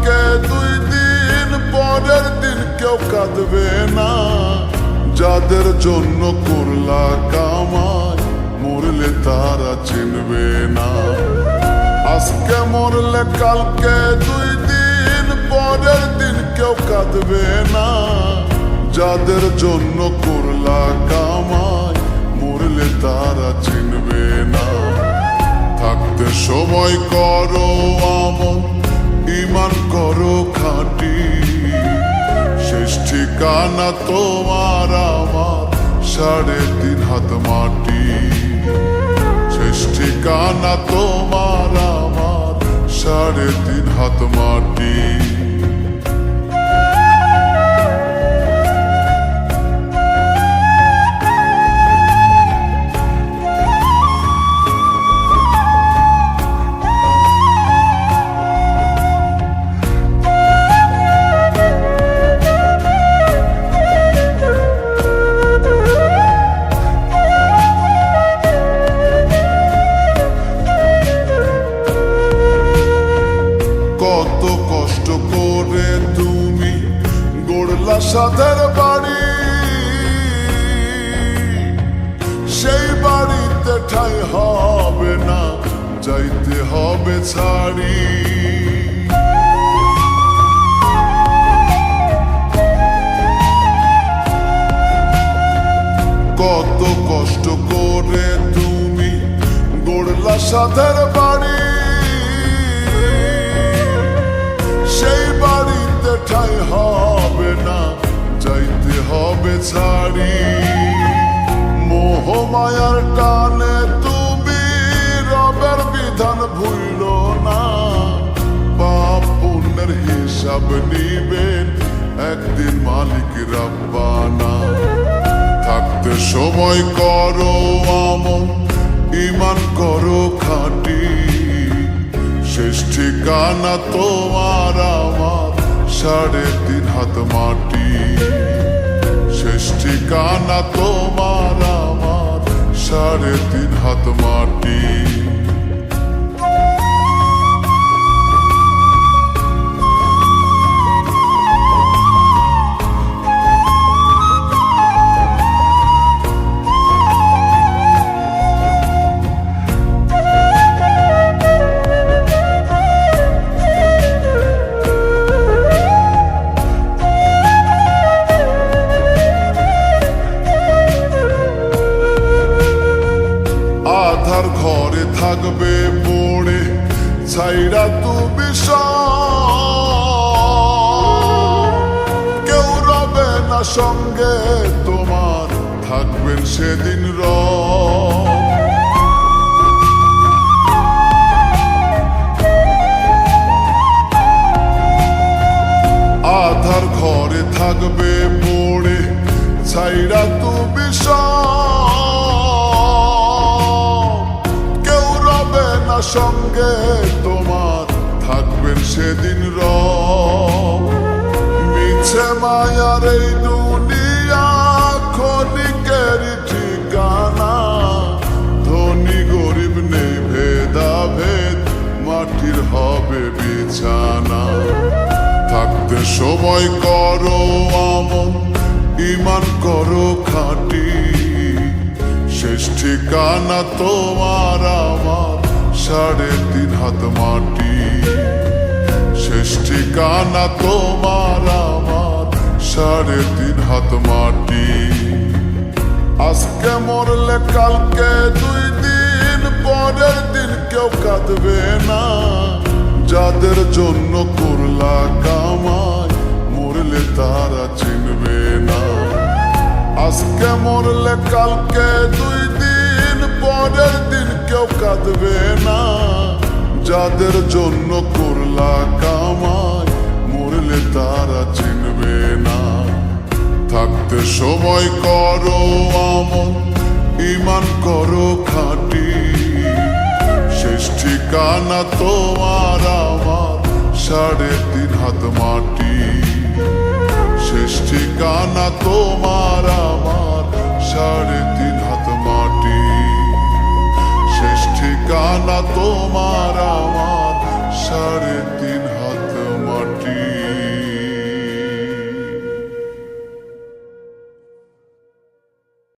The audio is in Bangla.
কালকে 2 দিন পরের দিন কেউ কাঁদবে না। যাদের জন্য করলা কামাই মরলে তারা চিনবে না। আজকে মরলে কালকে 2 দিন পরের দিন কেউ কাঁদবে না। যাদের জন্য করলা কামাই মরলে তারা চিনবে না। থাকতে সময় করো আমল, ঈমান করো খাঁটি। শেষ ঠিকানা তোমার আমার 3.5 হাত মাটি। শেষ ঠিকানা তোমার আমার 3.5 হাত মাটি। কত কষ্ট করে তুমি গড়লা সাধের বাড়ি, সেই বাড়িতে ঠাঁই হবে না, যাইতে হবে ছাড়ি। কত কষ্ট করে তুমি গড়লা সাধের বাড়ি, সেই বাড়িতে ঠাঁই হবে না, যাইতে হবে ছাড়ি। মোহ মায়ার টানে তুমি রবের বিধান ভুইল না। পাপ পুণ্যের হিসাব নিবেন একদিন মালিক রাব্বানা। থাকতে সময় করো আমল, ঈমান করো খাঁটি। শেষ ঠিকানা তোমার আমার 3.5 হাত মাটি। শেষ ঠিকানা তোমার আমার 3.5 হাত মাটি। আধার ঘরে থাকবে পড়ে ছাইরা তুমি কেউ রবে না সঙ্গে তোমার, থাকবেন সেদিন আধার ঘরে থাকবে পড়ে ছাইরা তুমি সঙ্গে তোমার, থাকবেন সেদিন মিছে মায়ার এই দুনিয়া ক্ষণিকের ঠিকানা। ধনী গরিব নেই ভেদাভেদ, মাটির হবে বিছানা। থাকতে সময় করো আমল, ঈমান করো খাঁটি। শেষ ঠিকানা তোমার আমার 3.5 হাত মাটি। শেষ ঠিকানা তোমার আমার 3.5 হাত মাটি। আজকে মরলে কালকে 2 দিন পরের দিন কেউ কাঁদবে না। যাদের জন্য করলা কামাই মরলে তারা চিনবে না। আজকে মরলে কালকে 2 দিন পরের দিন কেউ কাঁদবে না। যাদের জন্য করলা কামাই মরলে তারা চিনবে না। থাকতে সময় করো আমল, ঈমান করো খাঁটি। শেষ ঠিকানা তোমার আমার 3.5 হাত মাটি। শেষ ঠিকানা তোমার আমার 3.5 হাত মাটি। শেষ ঠিকানা তোমার।